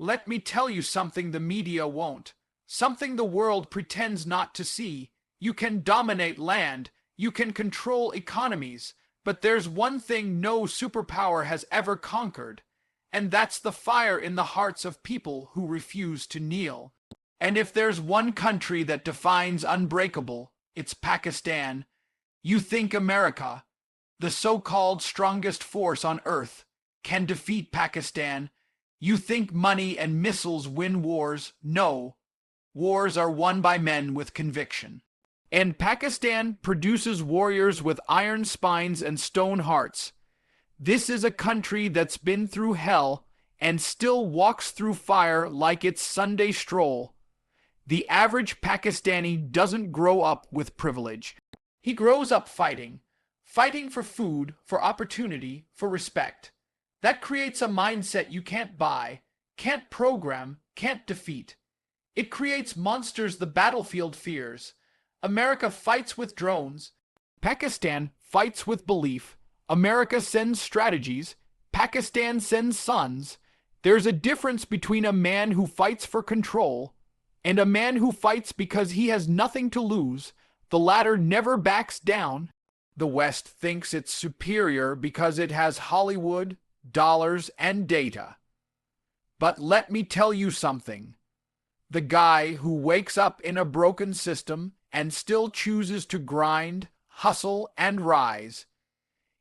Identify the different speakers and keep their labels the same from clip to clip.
Speaker 1: Let me tell you something the media won't. Something the world pretends not to see. You can dominate land, you can control economies, but there's one thing no superpower has ever conquered, and that's the fire in the hearts of people who refuse to kneel. And if there's one country that defines unbreakable, it's Pakistan. You think America, the so-called strongest force on earth, can defeat Pakistan? You think money and missiles win wars? No. Wars are won by men with conviction. And Pakistan produces warriors with iron spines and stone hearts. This is a country that's been through hell and still walks through fire like it's Sunday stroll. The average Pakistani doesn't grow up with privilege. He grows up fighting for food, for opportunity, for respect. That creates a mindset you can't buy, can't program, can't defeat. It creates monsters the battlefield fears. America fights with drones. Pakistan fights with belief. America sends strategies. Pakistan sends sons. There's a difference between a man who fights for control and a man who fights because he has nothing to lose. The latter never backs down. The West thinks it's superior because it has Hollywood, dollars, and data. But let me tell you something. The guy who wakes up in a broken system and still chooses to grind, hustle, and rise,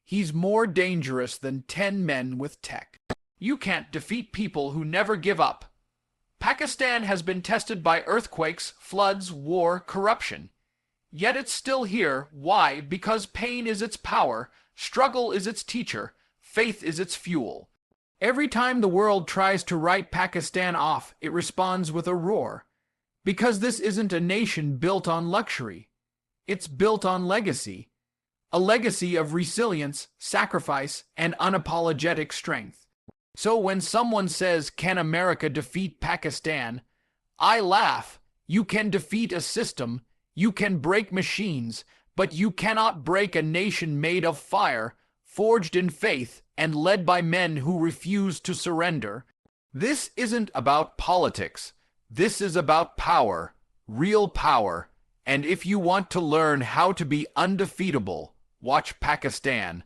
Speaker 1: he's more dangerous than 10 men with tech. You can't defeat people who never give up. Pakistan has been tested by earthquakes, floods, war, corruption. Yet it's still here. Why? Because pain is its power, struggle is its teacher, faith is its fuel. Every time the world tries to write Pakistan off, it responds with a roar. Because this isn't a nation built on luxury. It's built on legacy. A legacy of resilience, sacrifice, and unapologetic strength. So when someone says, "Can America defeat Pakistan?" I laugh. You can defeat a system, you can break machines, but you cannot break a nation made of fire, forged in faith, and led by men who refuse to surrender. This isn't about politics. This is about power, real power. And if you want to learn how to be undefeatable, watch Pakistan.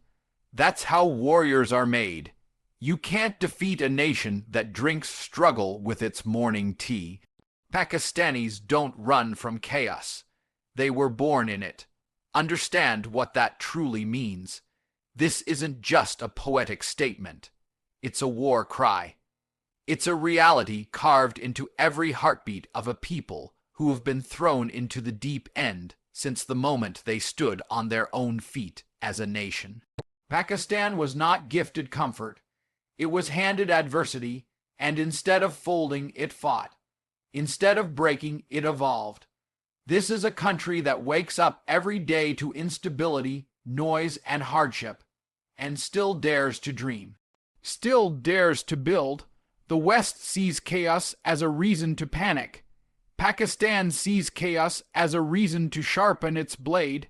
Speaker 1: That's how warriors are made. You can't defeat a nation that drinks struggle with its morning tea. Pakistanis don't run from chaos. They were born in it. Understand what that truly means. This isn't just a poetic statement. It's a war cry. It's a reality carved into every heartbeat of a people who have been thrown into the deep end since the moment they stood on their own feet as a nation. Pakistan was not gifted comfort. It was handed adversity, and instead of folding, it fought. Instead of breaking, it evolved. This is a country that wakes up every day to instability, noise, and hardship, and still dares to dream. Still dares to build. The West sees chaos as a reason to panic. Pakistan sees chaos as a reason to sharpen its blade.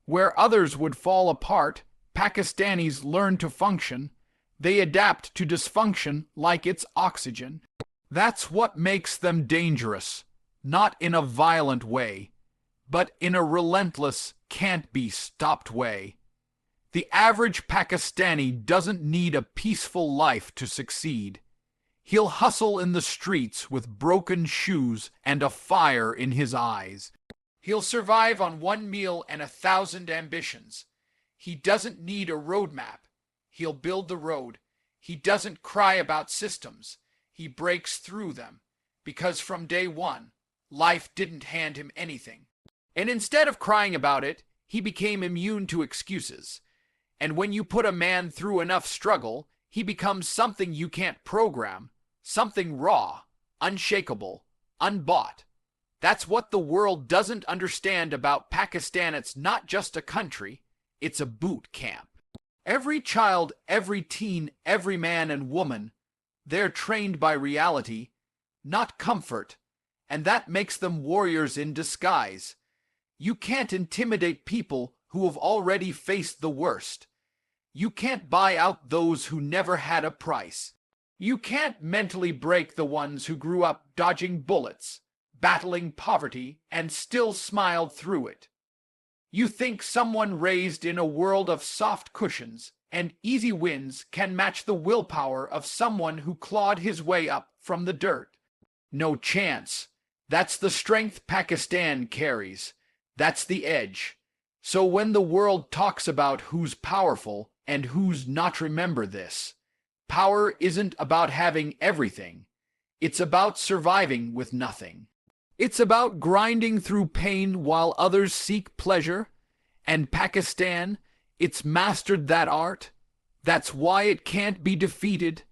Speaker 1: Where others would fall apart, Pakistanis learn to function. They adapt to dysfunction like it's oxygen. That's what makes them dangerous, not in a violent way, but in a relentless, can't-be-stopped way. The average Pakistani doesn't need a peaceful life to succeed. He'll hustle in the streets with broken shoes and a fire in his eyes. He'll survive on one meal and 1,000 ambitions. He doesn't need a roadmap. He'll build the road. He doesn't cry about systems. He breaks through them, because from day one, life didn't hand him anything. And instead of crying about it, he became immune to excuses. And when you put a man through enough struggle, he becomes something you can't program, something raw, unshakable, unbought. That's what the world doesn't understand about Pakistan. It's not just a country, it's a boot camp. Every child, every teen, every man and woman, they're trained by reality, not comfort, and that makes them warriors in disguise. You can't intimidate people who have already faced the worst. You can't buy out those who never had a price. You can't mentally break the ones who grew up dodging bullets, battling poverty, and still smiled through it. You think someone raised in a world of soft cushions and easy wins can match the willpower of someone who clawed his way up from the dirt? No chance. That's the strength Pakistan carries. That's the edge. So when the world talks about who's powerful and who's not, remember this. Power isn't about having everything. It's about surviving with nothing. It's about grinding through pain while others seek pleasure. And Pakistan, it's mastered that art. That's why it can't be defeated.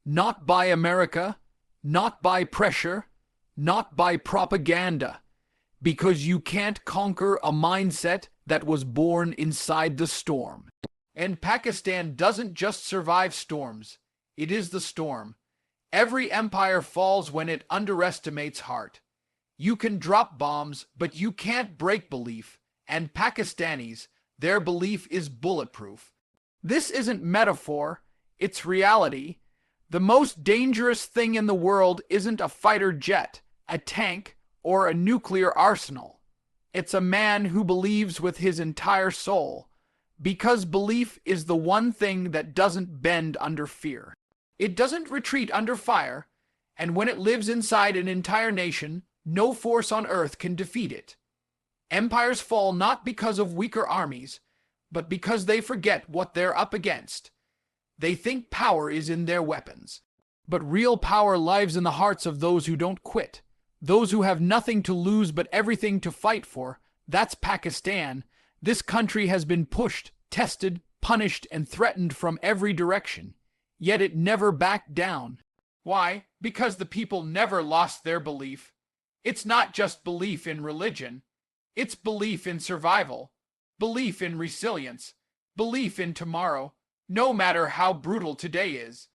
Speaker 1: Not by America, not by pressure, not by propaganda. Because you can't conquer a mindset that was born inside the storm. And Pakistan doesn't just survive storms. It is the storm. Every empire falls when it underestimates heart. You can drop bombs, but you can't break belief. And Pakistanis, their belief is bulletproof. This isn't metaphor, it's reality. The most dangerous thing in the world isn't a fighter jet, a tank, or a nuclear arsenal. It's a man who believes with his entire soul, because belief is the one thing that doesn't bend under fear. It doesn't retreat under fire, and when it lives inside an entire nation, no force on earth can defeat it. Empires fall not because of weaker armies, but because they forget what they're up against. They think power is in their weapons. But real power lives in the hearts of those who don't quit. Those who have nothing to lose but everything to fight for. That's Pakistan. This country has been pushed, tested, punished, and threatened from every direction. Yet it never backed down. Why? Because the people never lost their belief. It's not just belief in religion. It's belief in survival, belief in resilience, belief in tomorrow, no matter how brutal today is.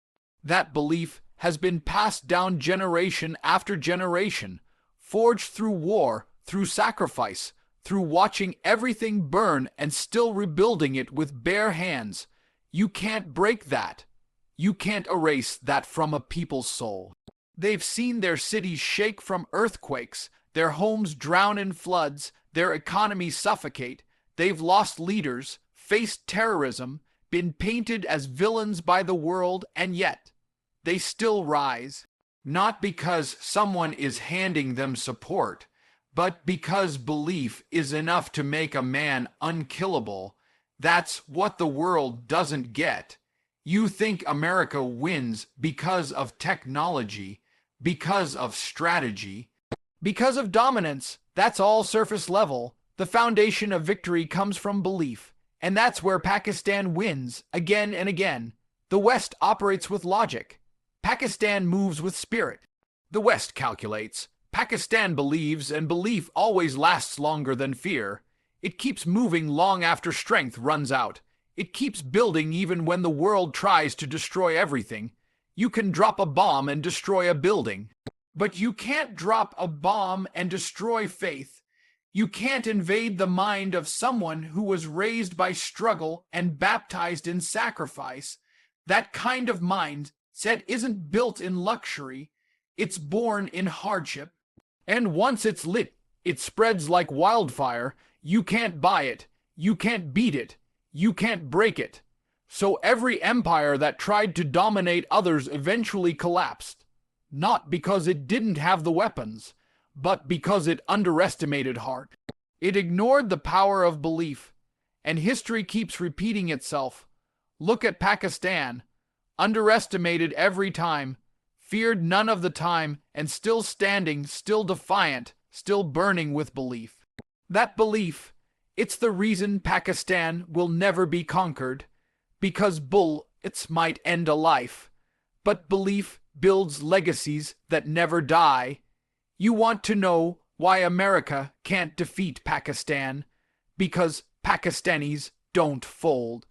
Speaker 1: That belief has been passed down generation after generation, forged through war, through sacrifice, through watching everything burn and still rebuilding it with bare hands. You can't break that. You can't erase that from a people's soul. They've seen their cities shake from earthquakes, their homes drown in floods, their economies suffocate. They've lost leaders, faced terrorism, been painted as villains by the world, and yet they still rise. Not because someone is handing them support, but because belief is enough to make a man unkillable. That's what the world doesn't get. You think America wins because of technology, because of strategy, because of dominance. That's all surface level. The foundation of victory comes from belief, and that's where Pakistan wins again and again. The West operates with logic. Pakistan moves with spirit. The West calculates. Pakistan believes, and belief always lasts longer than fear. It keeps moving long after strength runs out. It keeps building even when the world tries to destroy everything. You can drop a bomb and destroy a building. But you can't drop a bomb and destroy faith. You can't invade the mind of someone who was raised by struggle and baptized in sacrifice. That kind of mindset isn't built in luxury. It's born in hardship. And once it's lit, it spreads like wildfire. You can't buy it. You can't beat it. You can't break it. So every empire that tried to dominate others eventually collapsed. Not because it didn't have the weapons, but because it underestimated heart. It ignored the power of belief, and history keeps repeating itself. Look at Pakistan. Underestimated every time, feared none of the time, and still standing, still defiant, still burning with belief. That belief, it's the reason Pakistan will never be conquered, because bullets might end a life, but belief builds legacies that never die. You want to know why America can't defeat Pakistan? Because Pakistanis don't fold.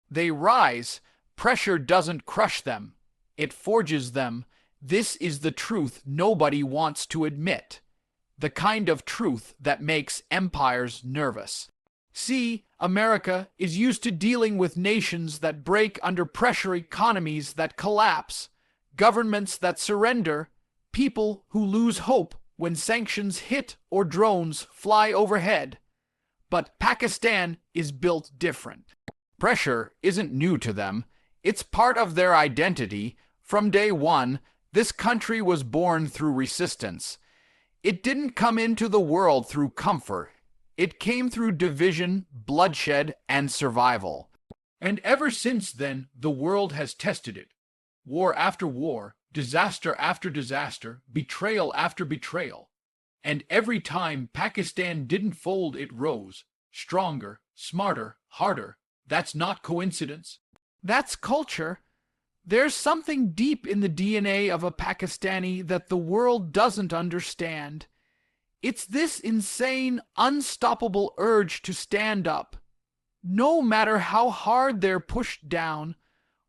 Speaker 1: They rise. Pressure doesn't crush them. It forges them. This is the truth nobody wants to admit. The kind of truth that makes empires nervous. See, America is used to dealing with nations that break under pressure, economies that collapse. governments that surrender, people who lose hope when sanctions hit or drones fly overhead. But Pakistan is built different. Pressure isn't new to them. It's part of their identity. From day one, this country was born through resistance. It didn't come into the world through comfort. It came through division, bloodshed, and survival. And ever since then, the world has tested it. War after war, disaster after disaster, betrayal after betrayal. And every time Pakistan didn't fold, it rose. Stronger, smarter, harder. That's not coincidence. That's culture. There's something deep in the DNA of a Pakistani that the world doesn't understand. It's this insane, unstoppable urge to stand up. No matter how hard they're pushed down,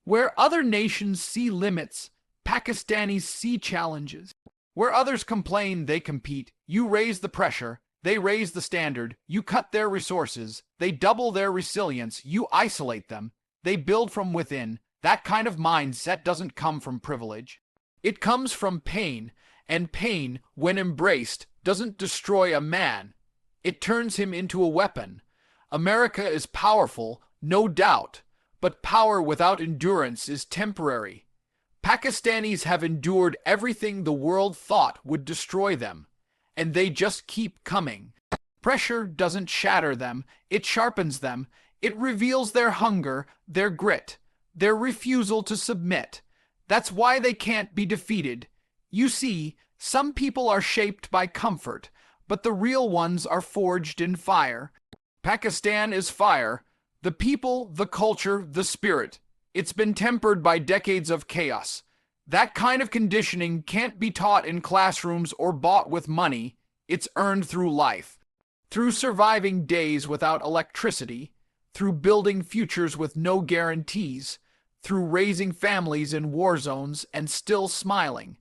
Speaker 1: where other nations see limits, Pakistanis see challenges. Where others complain, they compete. You raise the pressure, they raise the standard. You cut their resources, they double their resilience. You isolate them, they build from within. That kind of mindset doesn't come from privilege. It comes from pain, and pain, when embraced, doesn't destroy a man. It turns him into a weapon. America is powerful, no doubt, but power without endurance is temporary. Pakistanis have endured everything the world thought would destroy them, and they just keep coming. Pressure doesn't shatter them, it sharpens them. It reveals their hunger, their grit, their refusal to submit. That's why they can't be defeated. You see, some people are shaped by comfort, but the real ones are forged in fire. Pakistan is fire. The people, the culture, the spirit. It's been tempered by decades of chaos. That kind of conditioning can't be taught in classrooms or bought with money. It's earned through life. Through surviving days without electricity, through building futures with no guarantees, through raising families in war zones and still smiling.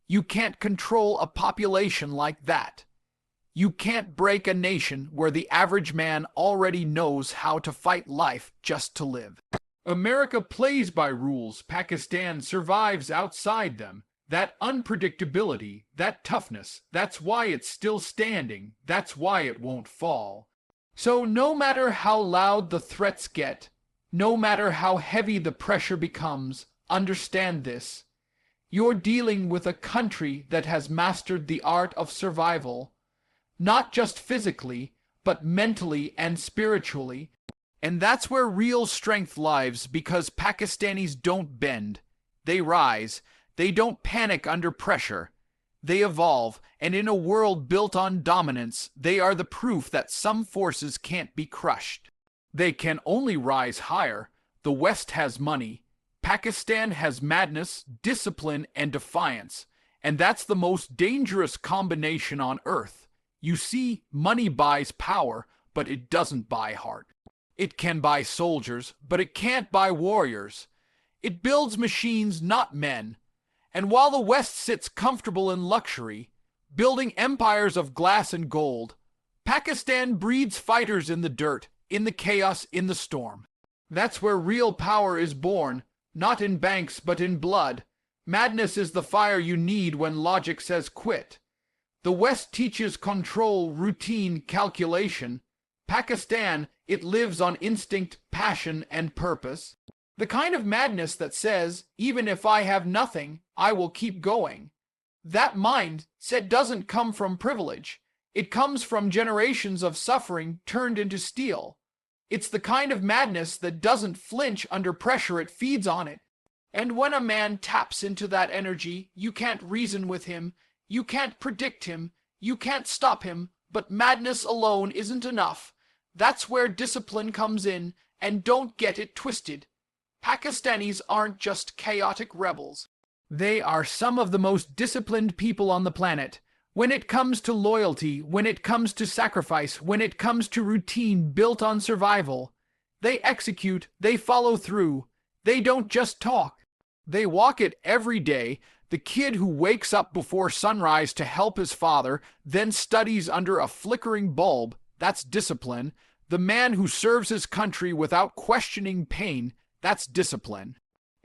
Speaker 1: You can't control a population like that. You can't break a nation where the average man already knows how to fight life just to live. America plays by rules. Pakistan survives outside them. That unpredictability, that toughness, that's why it's still standing. That's why it won't fall. So no matter how loud the threats get, no matter how heavy the pressure becomes, understand this. You're dealing with a country that has mastered the art of survival, not just physically, but mentally and spiritually. And that's where real strength lies, because Pakistanis don't bend. They rise. They don't panic under pressure. They evolve, and in a world built on dominance, they are the proof that some forces can't be crushed. They can only rise higher. The West has money. Pakistan has madness, discipline, and defiance. And that's the most dangerous combination on earth. You see, money buys power, but it doesn't buy heart. It can buy soldiers, but it can't buy warriors. It builds machines, not men. And while the West sits comfortable in luxury, building empires of glass and gold, Pakistan breeds fighters in the dirt, in the chaos, in the storm. That's where real power is born, not in banks but in blood. Madness is the fire you need when logic says quit. The West teaches control, routine, calculation. Pakistan, it lives on instinct, passion, and purpose. The kind of madness that says, even if I have nothing, I will keep going. That mindset doesn't come from privilege. It comes from generations of suffering turned into steel. It's the kind of madness that doesn't flinch under pressure, it feeds on it. And when a man taps into that energy, you can't reason with him, you can't predict him, you can't stop him, but madness alone isn't enough. That's where discipline comes in, and don't get it twisted. Pakistanis aren't just chaotic rebels. They are some of the most disciplined people on the planet. When it comes to loyalty, when it comes to sacrifice, when it comes to routine built on survival, they execute, they follow through. They don't just talk. They walk it every day. The kid who wakes up before sunrise to help his father, then studies under a flickering bulb, that's discipline. The man who serves his country without questioning pain, that's discipline.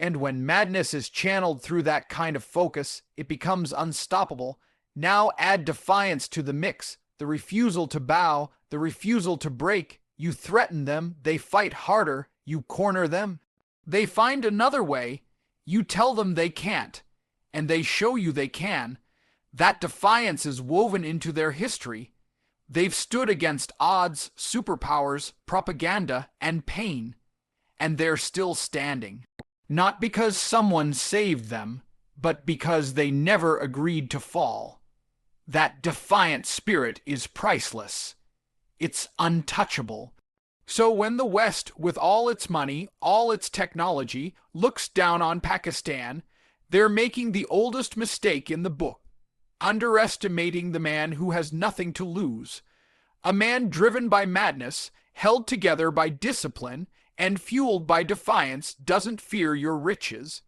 Speaker 1: And when madness is channeled through that kind of focus, it becomes unstoppable. Now add defiance to the mix, the refusal to bow, the refusal to break. You threaten them, they fight harder, you corner them. They find another way, you tell them they can't, and they show you they can. That defiance is woven into their history. They've stood against odds, superpowers, propaganda, and pain, and they're still standing. Not because someone saved them, but because they never agreed to fall. That defiant spirit is priceless. It's untouchable. So when the West, with all its money, all its technology, looks down on Pakistan, they're making the oldest mistake in the book, underestimating the man who has nothing to lose. A man driven by madness, held together by discipline, and fueled by defiance doesn't fear your riches.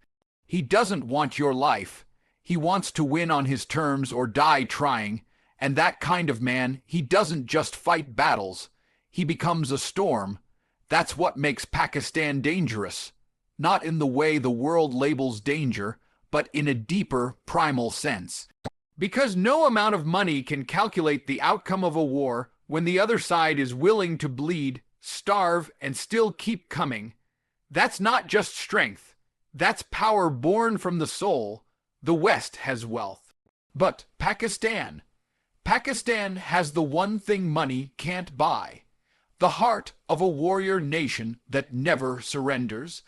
Speaker 1: He doesn't want your life. He wants to win on his terms or die trying. And that kind of man, he doesn't just fight battles. He becomes a storm. That's what makes Pakistan dangerous. Not in the way the world labels danger, but in a deeper, primal sense. Because no amount of money can calculate the outcome of a war when the other side is willing to bleed, starve, and still keep coming. That's not just strength. That's power born from the soul. The West has wealth. But Pakistan has the one thing money can't buy. The heart of a warrior nation that never surrenders.